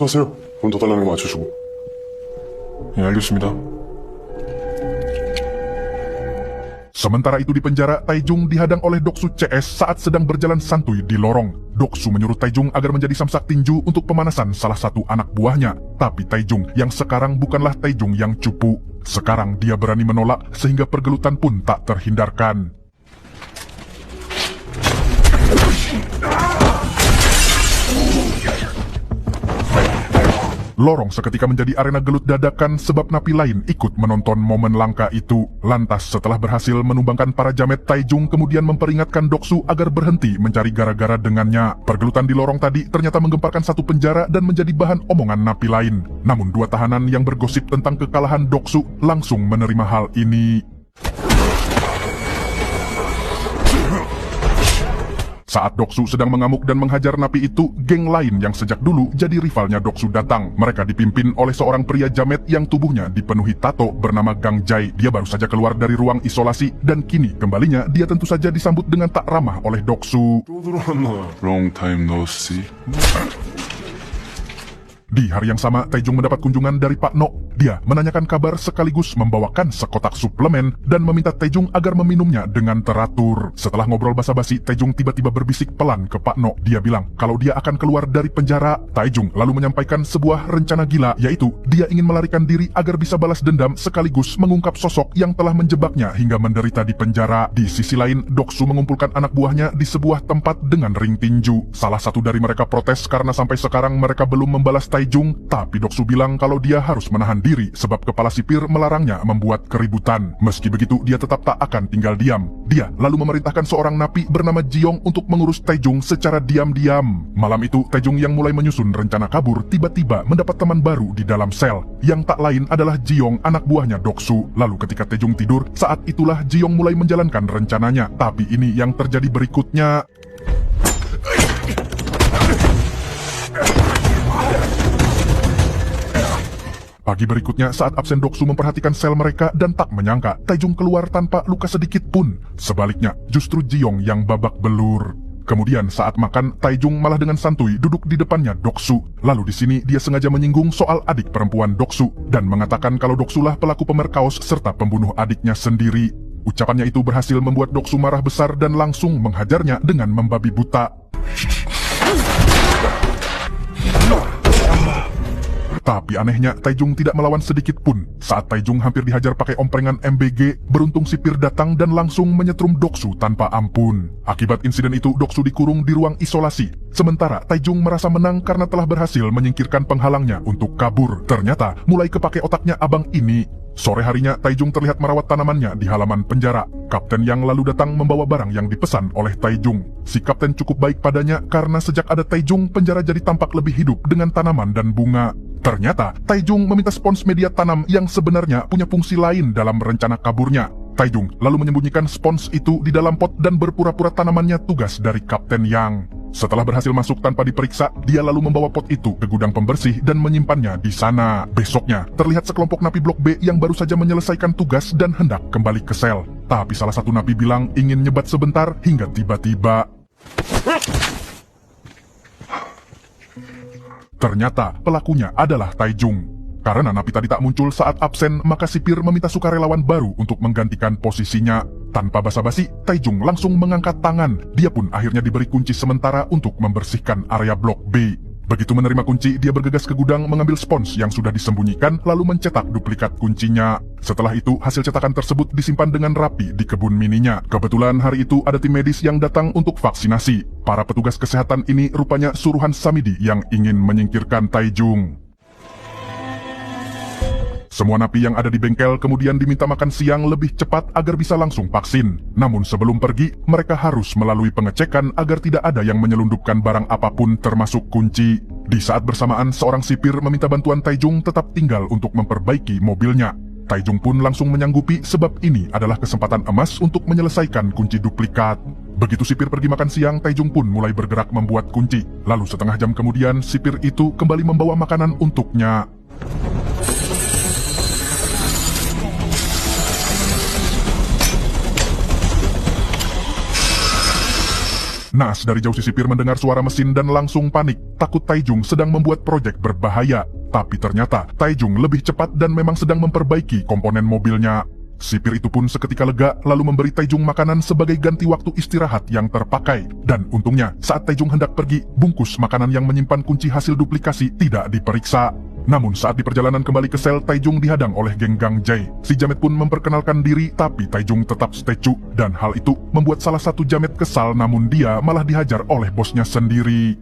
하세요. 돈 더 달라는 거 맞춰주고. 예, 알겠습니다. Sementara itu di penjara, Taijung dihadang oleh Doksu CS saat sedang berjalan santuy di lorong. Doksu menyuruh Taijung agar menjadi samsak tinju untuk pemanasan salah satu anak buahnya. Tapi Taijung yang sekarang bukanlah Taijung yang cupu. Sekarang dia berani menolak sehingga pergelutan pun tak terhindarkan. Lorong seketika menjadi arena gelut dadakan sebab napi lain ikut menonton momen langka itu. Lantas setelah berhasil menumbangkan para jamet, Taijung kemudian memperingatkan Doksu agar berhenti mencari gara-gara dengannya. Pergelutan di lorong tadi ternyata menggemparkan satu penjara dan menjadi bahan omongan napi lain. Namun dua tahanan yang bergosip tentang kekalahan Doksu langsung menerima hal ini. Saat Doksu sedang mengamuk dan menghajar napi itu, geng lain yang sejak dulu jadi rivalnya Doksu datang. Mereka dipimpin oleh seorang pria jamet yang tubuhnya dipenuhi tato bernama Gang Jai. Dia baru saja keluar dari ruang isolasi dan kini kembalinya dia tentu saja disambut dengan tak ramah oleh Doksu. 또 들어왔나? Long time no see. Di hari yang sama, Taijung mendapat kunjungan dari Pak No. Dia menanyakan kabar sekaligus membawakan sekotak suplemen dan meminta Taijung agar meminumnya dengan teratur. Setelah ngobrol basa-basi, Taijung tiba-tiba berbisik pelan ke Pak No. Dia bilang kalau dia akan keluar dari penjara. Taijung lalu menyampaikan sebuah rencana gila, yaitu dia ingin melarikan diri agar bisa balas dendam sekaligus mengungkap sosok yang telah menjebaknya hingga menderita di penjara. Di sisi lain, Doksu mengumpulkan anak buahnya di sebuah tempat dengan ring tinju. Salah satu dari mereka protes karena sampai sekarang mereka belum membalas Taijung, tapi Doksu bilang kalau dia harus menahan diri sebab kepala sipir melarangnya membuat keributan. Meski begitu, dia tetap tak akan tinggal diam. Dia lalu memerintahkan seorang napi bernama Jiong untuk mengurus Taijung secara diam-diam. Malam itu, Taijung yang mulai menyusun rencana kabur tiba-tiba mendapat teman baru di dalam sel. Yang tak lain adalah Jiong, anak buahnya Doksu. Lalu ketika Taijung tidur, saat itulah Jiong mulai menjalankan rencananya. Tapi ini yang terjadi berikutnya. Pagi berikutnya saat absen Doksu memperhatikan sel mereka dan tak menyangka Taijung keluar tanpa luka sedikit pun. Sebaliknya, justru Jiong yang babak belur. Kemudian saat makan, Taijung malah dengan santuy duduk di depannya Doksu. Lalu di sini dia sengaja menyinggung soal adik perempuan Doksu dan mengatakan kalau Doksulah pelaku pemerkaos serta pembunuh adiknya sendiri. Ucapannya itu berhasil membuat Doksu marah besar dan langsung menghajarnya dengan membabi buta. Tapi anehnya, Taijung tidak melawan sedikit pun. Saat Taijung hampir dihajar pakai omprengan MBG, beruntung sipir datang dan langsung menyetrum Doksu tanpa ampun. Akibat insiden itu, Doksu dikurung di ruang isolasi. Sementara Taijung merasa menang karena telah berhasil menyingkirkan penghalangnya untuk kabur. Ternyata, mulai kepake otaknya abang ini. Sore harinya, Taijung terlihat merawat tanamannya di halaman penjara. Kapten yang lalu datang membawa barang yang dipesan oleh Taijung. Si kapten cukup baik padanya karena sejak ada Taijung, penjara jadi tampak lebih hidup dengan tanaman dan bunga. Ternyata, Taijung meminta spons media tanam yang sebenarnya punya fungsi lain dalam rencana kaburnya. Taijung lalu menyembunyikan spons itu di dalam pot dan berpura-pura tanamannya tugas dari Kapten Yang. Setelah berhasil masuk tanpa diperiksa, dia lalu membawa pot itu ke gudang pembersih dan menyimpannya di sana. Besoknya, terlihat sekelompok napi Blok B yang baru saja menyelesaikan tugas dan hendak kembali ke sel. Tapi salah satu napi bilang ingin nyebat sebentar hingga tiba-tiba ternyata pelakunya adalah Taijung. Karena napi tadi tak muncul saat absen, maka sipir meminta sukarelawan baru untuk menggantikan posisinya. Tanpa basa-basi, Taijung langsung mengangkat tangan. Dia pun akhirnya diberi kunci sementara untuk membersihkan area Blok B. Begitu menerima kunci, dia bergegas ke gudang mengambil spons yang sudah disembunyikan lalu mencetak duplikat kuncinya. Setelah itu, hasil cetakan tersebut disimpan dengan rapi di kebun mininya. Kebetulan hari itu ada tim medis yang datang untuk vaksinasi. Para petugas kesehatan ini rupanya suruhan Samidi yang ingin menyingkirkan Taijung. Semua napi yang ada di bengkel kemudian diminta makan siang lebih cepat agar bisa langsung vaksin. Namun sebelum pergi, mereka harus melalui pengecekan agar tidak ada yang menyelundupkan barang apapun termasuk kunci. Di saat bersamaan, seorang sipir meminta bantuan Taijung tetap tinggal untuk memperbaiki mobilnya. Taijung pun langsung menyanggupi sebab ini adalah kesempatan emas untuk menyelesaikan kunci duplikat. Begitu sipir pergi makan siang, Taijung pun mulai bergerak membuat kunci. Lalu setengah jam kemudian, sipir itu kembali membawa makanan untuknya. Naas dari jauh si sipir mendengar suara mesin dan langsung panik, takut Taijung sedang membuat proyek berbahaya. Tapi ternyata Taijung lebih cepat dan memang sedang memperbaiki komponen mobilnya. Sipir itu pun seketika lega lalu memberi Taijung makanan sebagai ganti waktu istirahat yang terpakai. Dan untungnya saat Taijung hendak pergi, bungkus makanan yang menyimpan kunci hasil duplikasi tidak diperiksa. Namun saat di perjalanan kembali ke sel, Taijung dihadang oleh geng Gang Jae. Si Jamet pun memperkenalkan diri, tapi Taijung tetap statue. Dan hal itu membuat salah satu Jamet kesal, namun dia malah dihajar oleh bosnya sendiri.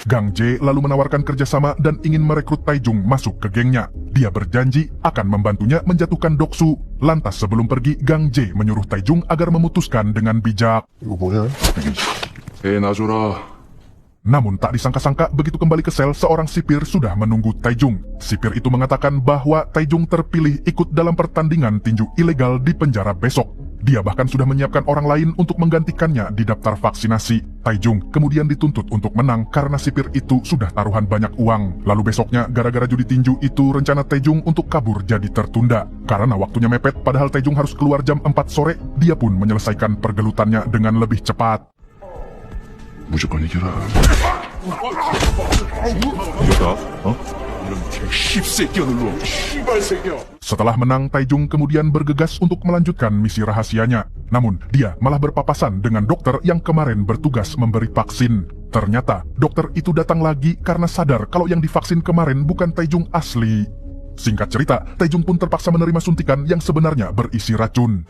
Gang Jae lalu menawarkan kerjasama dan ingin merekrut Taijung masuk ke gengnya. Dia berjanji akan membantunya menjatuhkan Doksu. Lantas sebelum pergi, Gang Jae menyuruh Taijung agar memutuskan dengan bijak. 이거 뭐냐? 놔줘라. Namun tak disangka-sangka begitu kembali ke sel, seorang sipir sudah menunggu Taijung. Sipir itu mengatakan bahwa Taijung terpilih ikut dalam pertandingan tinju ilegal di penjara besok. Dia bahkan sudah menyiapkan orang lain untuk menggantikannya di daftar vaksinasi. Taijung kemudian dituntut untuk menang karena sipir itu sudah taruhan banyak uang. Lalu besoknya gara-gara judi tinju itu rencana Taijung untuk kabur jadi tertunda. Karena waktunya mepet padahal Taijung harus keluar jam 4 sore, dia pun menyelesaikan pergelutannya dengan lebih cepat. 무조건 이겨라. 이겼다. 어? 이런 개씹새끼야 널로. 씨발새끼야. Setelah menang, Taijung kemudian bergegas untuk melanjutkan misi rahasianya. Namun, dia malah berpapasan dengan dokter yang kemarin bertugas memberi vaksin. Ternyata, dokter itu datang lagi karena sadar kalau yang divaksin kemarin bukan Taijung asli. Singkat cerita, Taijung pun terpaksa menerima suntikan yang sebenarnya berisi racun.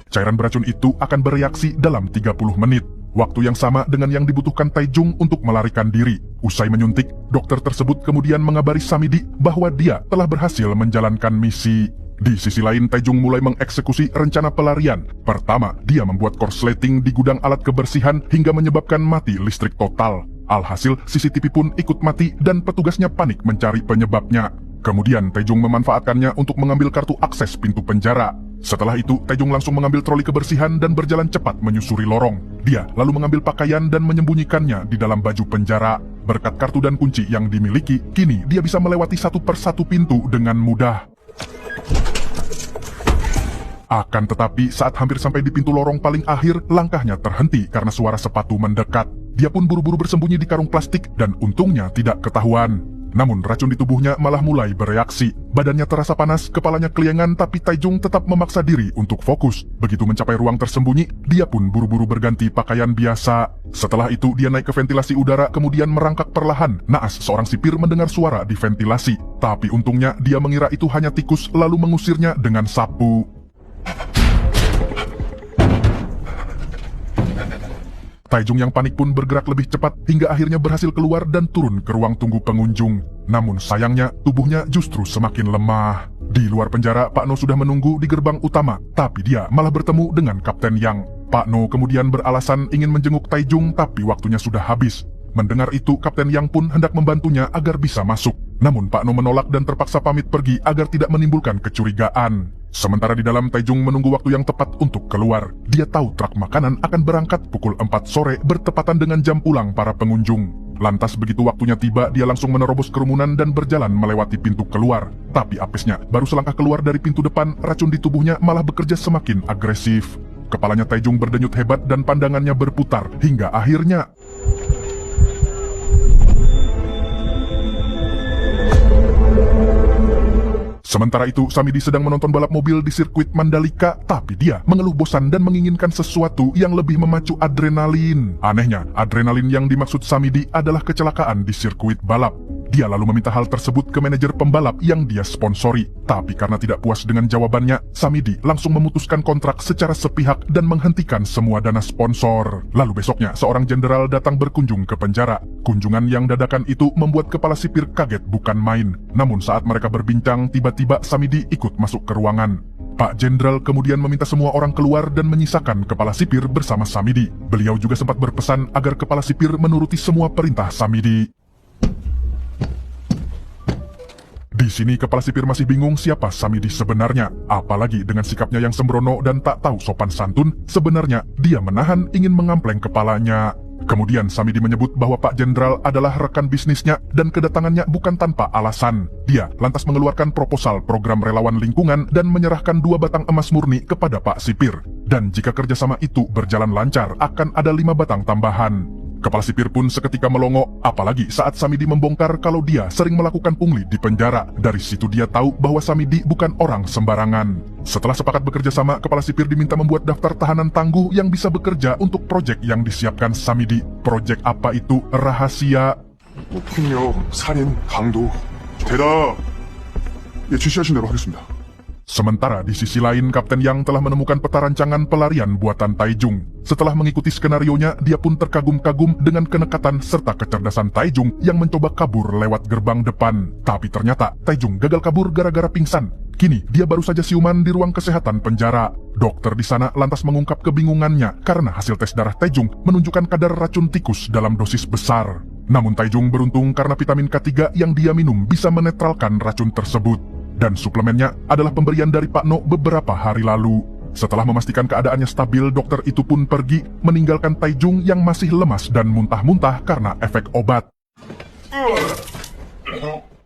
Cairan beracun itu akan bereaksi dalam 30 menit. Waktu yang sama dengan yang dibutuhkan Taijung untuk melarikan diri. Usai menyuntik, dokter tersebut kemudian mengabari Samidi bahwa dia telah berhasil menjalankan misi. Di sisi lain, Taijung mulai mengeksekusi rencana pelarian. Pertama, dia membuat korsleting di gudang alat kebersihan hingga menyebabkan mati listrik total. Alhasil, CCTV pun ikut mati dan petugasnya panik mencari penyebabnya. Kemudian, Taijung memanfaatkannya untuk mengambil kartu akses pintu penjara. Setelah itu, Taijung langsung mengambil troli kebersihan dan berjalan cepat menyusuri lorong. Dia lalu mengambil pakaian dan menyembunyikannya di dalam baju penjara. Berkat kartu dan kunci yang dimiliki, kini dia bisa melewati satu persatu pintu dengan mudah. Akan tetapi, saat hampir sampai di pintu lorong paling akhir, langkahnya terhenti karena suara sepatu mendekat. Dia pun buru-buru bersembunyi di karung plastik dan untungnya tidak ketahuan. Namun racun di tubuhnya malah mulai bereaksi. Badannya terasa panas, kepalanya keliengan, tapi Taijung tetap memaksa diri untuk fokus. Begitu mencapai ruang tersembunyi, dia pun buru-buru berganti pakaian biasa. Setelah itu dia naik ke ventilasi udara kemudian merangkak perlahan. Naas seorang sipir mendengar suara di ventilasi. Tapi untungnya dia mengira itu hanya tikus lalu mengusirnya dengan sapu. Taijung yang panik pun bergerak lebih cepat hingga akhirnya berhasil keluar dan turun ke ruang tunggu pengunjung. Namun sayangnya tubuhnya justru semakin lemah. Di luar penjara, Pak No sudah menunggu di gerbang utama, tapi dia malah bertemu dengan Kapten Yang. Pak No kemudian beralasan ingin menjenguk Taijung tapi waktunya sudah habis. Mendengar itu, Kapten Yang pun hendak membantunya agar bisa masuk. Namun Pak No menolak dan terpaksa pamit pergi agar tidak menimbulkan kecurigaan. Sementara di dalam, Taijung menunggu waktu yang tepat untuk keluar. Dia tahu truk makanan akan berangkat pukul 4 sore bertepatan dengan jam pulang para pengunjung. Lantas begitu waktunya tiba, dia langsung menerobos kerumunan dan berjalan melewati pintu keluar. Tapi apesnya, baru selangkah keluar dari pintu depan, racun di tubuhnya malah bekerja semakin agresif. Kepalanya Taijung berdenyut hebat dan pandangannya berputar hingga akhirnya... Sementara itu, Samidi sedang menonton balap mobil di sirkuit Mandalika, tapi dia mengeluh bosan dan menginginkan sesuatu yang lebih memacu adrenalin. Anehnya, adrenalin yang dimaksud Samidi adalah kecelakaan di sirkuit balap. Dia lalu meminta hal tersebut ke manajer pembalap yang dia sponsori. Tapi karena tidak puas dengan jawabannya, Samidi langsung memutuskan kontrak secara sepihak dan menghentikan semua dana sponsor. Lalu besoknya, seorang jenderal datang berkunjung ke penjara. Kunjungan yang dadakan itu membuat kepala sipir kaget bukan main. Namun saat mereka berbincang, tiba-tiba Samidi ikut masuk ke ruangan. Pak Jenderal kemudian meminta semua orang keluar dan menyisakan kepala sipir bersama Samidi. Beliau juga sempat berpesan agar kepala sipir menuruti semua perintah Samidi. Di sini kepala sipir masih bingung siapa Samidi sebenarnya. Apalagi dengan sikapnya yang sembrono dan tak tahu sopan santun, sebenarnya dia menahan ingin mengampleng kepalanya. Kemudian Samidi menyebut bahwa Pak Jenderal adalah rekan bisnisnya dan kedatangannya bukan tanpa alasan. Dia lantas mengeluarkan proposal program relawan lingkungan dan menyerahkan 2 batang emas murni kepada Pak Sipir. Dan jika kerjasama itu berjalan lancar, akan ada 5 batang tambahan. Kepala sipir pun seketika melongo, apalagi saat Samidi membongkar kalau dia sering melakukan pungli di penjara. Dari situ dia tahu bahwa Samidi bukan orang sembarangan. Setelah sepakat bekerja sama, kepala sipir diminta membuat daftar tahanan tangguh yang bisa bekerja untuk proyek yang disiapkan Samidi. Proyek apa itu? Rahasia. 폭력, 살인, 강도. 대답. 예, 지시하신 대로 하겠습니다. Sementara di sisi lain, Kapten Yang telah menemukan peta rancangan pelarian buatan Taijung. Setelah mengikuti skenarionya, dia pun terkagum-kagum dengan kenekatan serta kecerdasan Taijung yang mencoba kabur lewat gerbang depan. Tapi ternyata Taijung gagal kabur gara-gara pingsan. Kini dia baru saja siuman di ruang kesehatan penjara. Dokter di sana lantas mengungkap kebingungannya karena hasil tes darah Taijung menunjukkan kadar racun tikus dalam dosis besar. Namun Taijung beruntung karena vitamin K3 yang dia minum bisa menetralkan racun tersebut. Dan suplemennya adalah pemberian dari Pak No beberapa hari lalu. Setelah memastikan keadaannya stabil, dokter itu pun pergi, meninggalkan Taijung yang masih lemas dan muntah-muntah karena efek obat.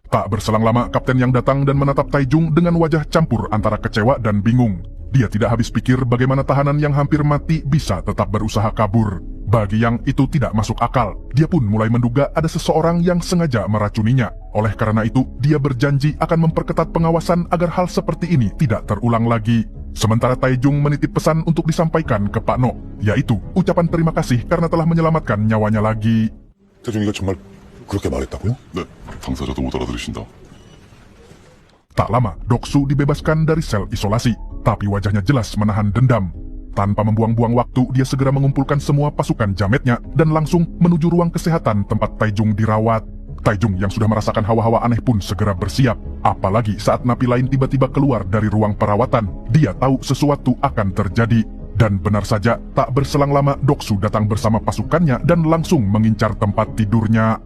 Tak berselang lama, Kapten Yang datang dan menatap Taijung dengan wajah campur antara kecewa dan bingung. Dia tidak habis pikir bagaimana tahanan yang hampir mati bisa tetap berusaha kabur. Bagi Yang itu tidak masuk akal. Dia pun mulai menduga ada seseorang yang sengaja meracuninya. Oleh karena itu, dia berjanji akan memperketat pengawasan agar hal seperti ini tidak terulang lagi. Sementara Taijung menitip pesan untuk disampaikan ke Pak No, yaitu ucapan terima kasih karena telah menyelamatkan nyawanya lagi. 태중이가 정말 그렇게 말했다고요? 네, 당사자도 못 알아들으신다. Tak lama, Doksu dibebaskan dari sel isolasi, tapi wajahnya jelas menahan dendam. Tanpa membuang-buang waktu, dia segera mengumpulkan semua pasukan jametnya dan langsung menuju ruang kesehatan tempat Taijung dirawat. Taijung yang sudah merasakan hawa-hawa aneh pun segera bersiap. Apalagi saat napi lain tiba-tiba keluar dari ruang perawatan, dia tahu sesuatu akan terjadi. Dan benar saja, tak berselang lama Doksu datang bersama pasukannya dan langsung mengincar tempat tidurnya.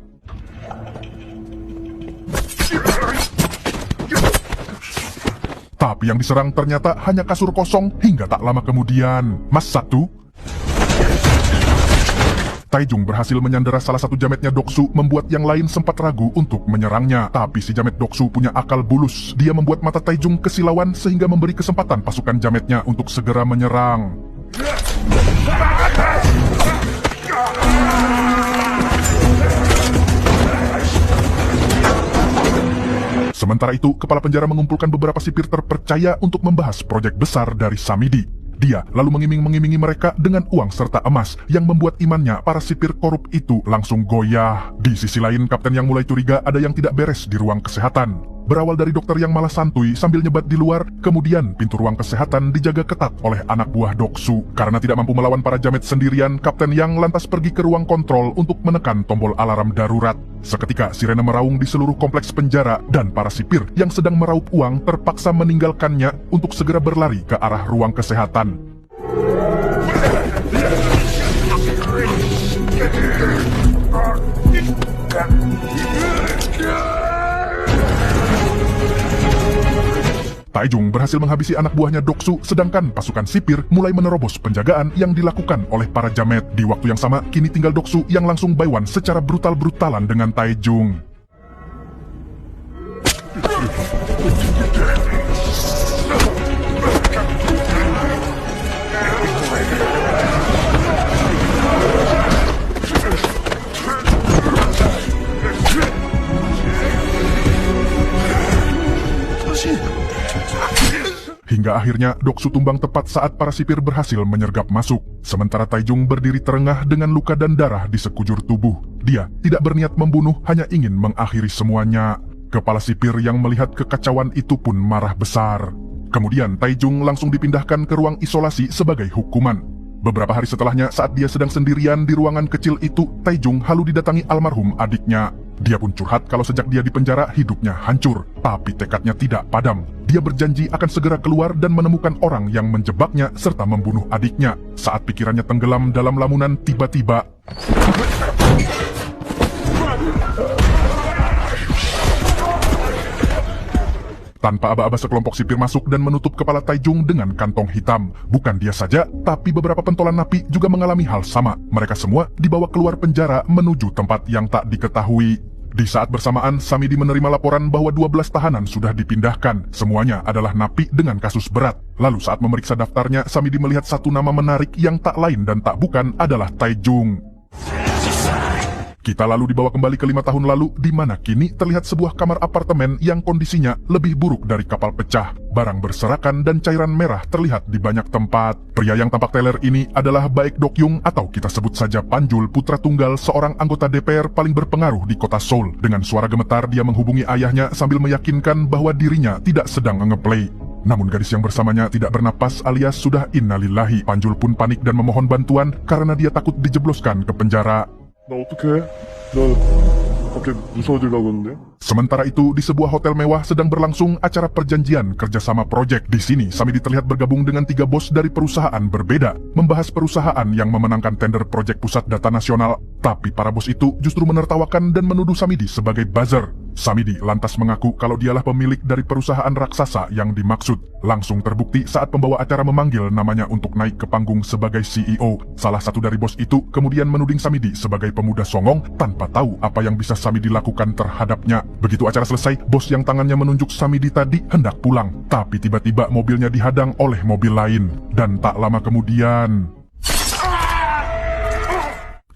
Tapi yang diserang ternyata hanya kasur kosong hingga tak lama kemudian. Mas satu, Taijung berhasil menyandera salah satu jametnya Doksu, membuat yang lain sempat ragu untuk menyerangnya. Tapi si jamet Doksu punya akal bulus. Dia membuat mata Taijung kesilauan sehingga memberi kesempatan pasukan jametnya untuk segera menyerang. Sementara itu, kepala penjara mengumpulkan beberapa sipir terpercaya untuk membahas proyek besar dari Samidi. Dia lalu mengiming-mengimingi mereka dengan uang serta emas yang membuat imannya para sipir korup itu langsung goyah. Di sisi lain, Kapten Yang mulai curiga ada yang tidak beres di ruang kesehatan. Berawal dari dokter yang malah santuy sambil nyebat di luar, kemudian pintu ruang kesehatan dijaga ketat oleh anak buah Doksu. Karena tidak mampu melawan para jamet sendirian, Kapten Yang lantas pergi ke ruang kontrol untuk menekan tombol alarm darurat. Seketika sirene meraung di seluruh kompleks penjara dan para sipir yang sedang meraup uang terpaksa meninggalkannya untuk segera berlari ke arah ruang kesehatan. Taijung berhasil menghabisi anak buahnya Doksu, sedangkan pasukan sipir mulai menerobos penjagaan yang dilakukan oleh para jamet. Di waktu yang sama, kini tinggal Doksu yang langsung buy one secara brutal-brutalan dengan Taijung. Hingga akhirnya Doksu tumbang tepat saat para sipir berhasil menyergap masuk. Sementara Taijung berdiri terengah dengan luka dan darah di sekujur tubuh. Dia tidak berniat membunuh, hanya ingin mengakhiri semuanya. Kepala sipir yang melihat kekacauan itu pun marah besar. Kemudian Taijung langsung dipindahkan ke ruang isolasi sebagai hukuman. Beberapa hari setelahnya, saat dia sedang sendirian di ruangan kecil itu, Taijung halu didatangi almarhum adiknya. Dia pun curhat kalau sejak dia di penjara hidupnya hancur, tapi tekadnya tidak padam. Dia berjanji akan segera keluar dan menemukan orang yang menjebaknya serta membunuh adiknya. Saat pikirannya tenggelam dalam lamunan, tiba-tiba tanpa aba-aba sekelompok sipir masuk dan menutup kepala Taijung dengan kantong hitam. Bukan dia saja, tapi beberapa pentolan napi juga mengalami hal sama. Mereka semua dibawa keluar penjara menuju tempat yang tak diketahui. Di saat bersamaan, Samidi menerima laporan bahwa 12 tahanan sudah dipindahkan. Semuanya adalah napi dengan kasus berat. Lalu saat memeriksa daftarnya, Samidi melihat satu nama menarik yang tak lain dan tak bukan adalah Taejung. Kita lalu dibawa kembali ke 5 tahun lalu, di mana kini terlihat sebuah kamar apartemen yang kondisinya lebih buruk dari kapal pecah. Barang berserakan dan cairan merah terlihat di banyak tempat. Pria yang tampak teler ini adalah Baek Dokyung atau kita sebut saja Panjul, putra tunggal seorang anggota DPR paling berpengaruh di kota Seoul. Dengan suara gemetar dia menghubungi ayahnya sambil meyakinkan bahwa dirinya tidak sedang ngeplay. Namun gadis yang bersamanya tidak bernapas alias sudah innalillahi. Panjul pun panik dan memohon bantuan karena dia takut dijebloskan ke penjara. 나 어떡해? 나 갑자기 무서워지려고 했는데? Sementara itu, di sebuah hotel mewah sedang berlangsung acara perjanjian kerjasama proyek. Di sini, Samidi terlihat bergabung dengan 3 bos dari perusahaan berbeda, membahas perusahaan yang memenangkan tender proyek pusat data nasional. Tapi para bos itu justru menertawakan dan menuduh Samidi sebagai buzzer. Samidi lantas mengaku kalau dialah pemilik dari perusahaan raksasa yang dimaksud. Langsung terbukti saat pembawa acara memanggil namanya untuk naik ke panggung sebagai CEO. Salah satu dari bos itu kemudian menuding Samidi sebagai pemuda songong tanpa tahu apa yang bisa Samidi lakukan terhadapnya. Begitu acara selesai, bos yang tangannya menunjuk Samidi tadi hendak pulang. Tapi tiba-tiba mobilnya dihadang oleh mobil lain. Dan tak lama kemudian...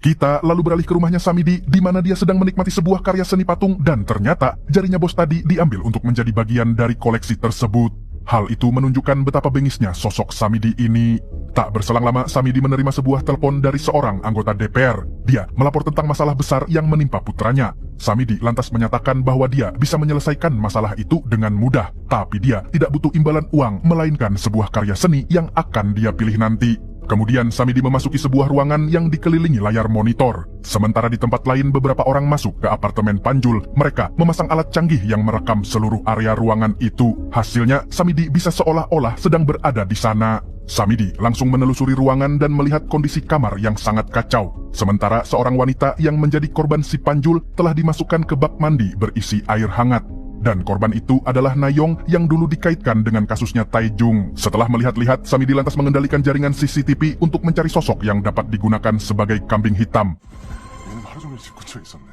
Kita lalu beralih ke rumahnya Samidi, di mana dia sedang menikmati sebuah karya seni patung dan ternyata jarinya bos tadi diambil untuk menjadi bagian dari koleksi tersebut. Hal itu menunjukkan betapa bengisnya sosok Samidi ini. Tak berselang lama, Samidi menerima sebuah telepon dari seorang anggota DPR. Dia melapor tentang masalah besar yang menimpa putranya. Samidi lantas menyatakan bahwa dia bisa menyelesaikan masalah itu dengan mudah. Tapi dia tidak butuh imbalan uang, melainkan sebuah karya seni yang akan dia pilih nanti. Kemudian Samidi memasuki sebuah ruangan yang dikelilingi layar monitor. Sementara di tempat lain beberapa orang masuk ke apartemen Panjul. Mereka memasang alat canggih yang merekam seluruh area ruangan itu. Hasilnya Samidi bisa seolah-olah sedang berada di sana. Samidi langsung menelusuri ruangan dan melihat kondisi kamar yang sangat kacau. Sementara seorang wanita yang menjadi korban si Panjul telah dimasukkan ke bak mandi berisi air hangat. Dan korban itu adalah Nayong yang dulu dikaitkan dengan kasusnya Taejung. Setelah melihat-lihat, Samidi lantas mengendalikan jaringan CCTV untuk mencari sosok yang dapat digunakan sebagai kambing hitam. 얘는 하루 종일 집 근처에 있었네.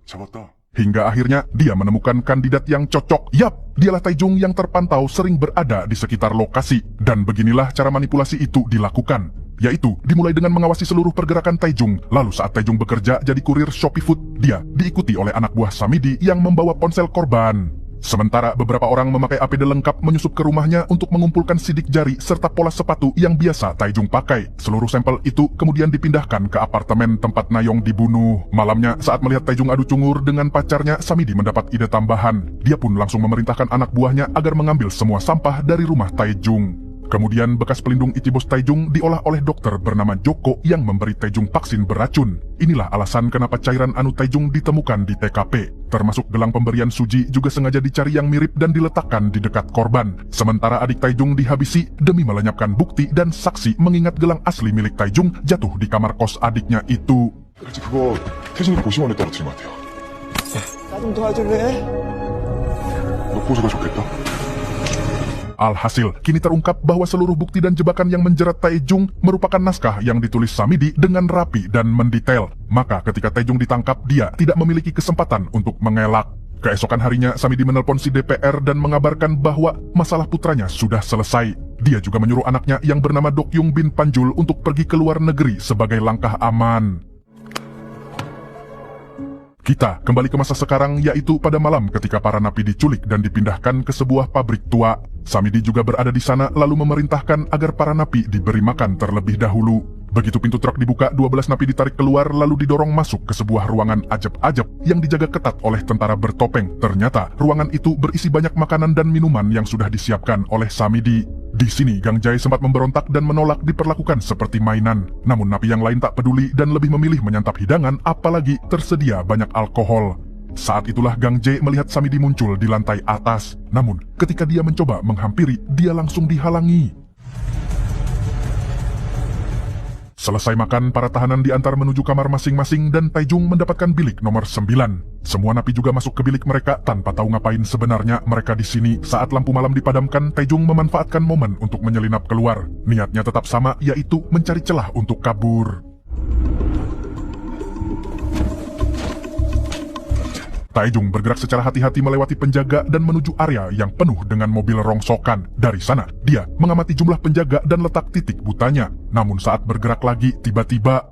잡았다. Hingga akhirnya dia menemukan kandidat yang cocok. Yap, dialah Taejung yang terpantau sering berada di sekitar lokasi. Dan beginilah cara manipulasi itu dilakukan. Yaitu dimulai dengan mengawasi seluruh pergerakan Taejung. Lalu saat Taejung bekerja jadi kurir Shopee Food, dia diikuti oleh anak buah Samidi yang membawa ponsel korban. Sementara beberapa orang memakai APD lengkap menyusup ke rumahnya untuk mengumpulkan sidik jari serta pola sepatu yang biasa Taejung pakai. Seluruh sampel itu kemudian dipindahkan ke apartemen tempat Nayong dibunuh. Malamnya saat melihat Taejung adu cungur dengan pacarnya, Samidi mendapat ide tambahan. Dia pun langsung memerintahkan anak buahnya agar mengambil semua sampah dari rumah Taejung. Kemudian bekas pelindung Ichibos Taejung diolah oleh dokter bernama Joko yang memberi Taejung vaksin beracun. Inilah alasan kenapa cairan anu Taejung ditemukan di TKP. Termasuk gelang pemberian Suji juga sengaja dicari yang mirip dan diletakkan di dekat korban. Sementara adik Taejung dihabisi demi melenyapkan bukti dan saksi mengingat gelang asli milik Taejung jatuh di kamar kos adiknya itu. 그치, 그거 태진이 고시원에 떨어뜨린 것 같아요. 나 좀 도와줄래? 너 보조가 좋겠다. Alhasil, kini terungkap bahwa seluruh bukti dan jebakan yang menjerat Taejung merupakan naskah yang ditulis Samidi dengan rapi dan mendetail. Maka ketika Taejung ditangkap, dia tidak memiliki kesempatan untuk mengelak. Keesokan harinya, Samidi menelpon si DPR dan mengabarkan bahwa masalah putranya sudah selesai. Dia juga menyuruh anaknya yang bernama Dokyung bin Panjul untuk pergi ke luar negeri sebagai langkah aman. Kita kembali ke masa sekarang, yaitu pada malam ketika para napi diculik dan dipindahkan ke sebuah pabrik tua. Samidi juga berada di sana lalu memerintahkan agar para napi diberi makan terlebih dahulu. Begitu pintu truk dibuka, 12 napi ditarik keluar lalu didorong masuk ke sebuah ruangan ajab-ajab yang dijaga ketat oleh tentara bertopeng. Ternyata ruangan itu berisi banyak makanan dan minuman yang sudah disiapkan oleh Samidi. Di sini Gang Jae sempat memberontak dan menolak diperlakukan seperti mainan. Namun napi yang lain tak peduli dan lebih memilih menyantap hidangan, apalagi tersedia banyak alkohol. Saat itulah Gang Jae melihat Samidi muncul di lantai atas. Namun ketika dia mencoba menghampiri, dia langsung dihalangi. Selesai makan, para tahanan diantar menuju kamar masing-masing dan Taejung mendapatkan bilik nomor 9. Semua napi juga masuk ke bilik mereka tanpa tahu ngapain sebenarnya mereka di sini. Saat lampu malam dipadamkan, Taejung memanfaatkan momen untuk menyelinap keluar. Niatnya tetap sama, yaitu mencari celah untuk kabur. Taejung bergerak secara hati-hati melewati penjaga dan menuju area yang penuh dengan mobil rongsokan. Dari sana, dia mengamati jumlah penjaga dan letak titik butanya. Namun saat bergerak lagi, tiba-tiba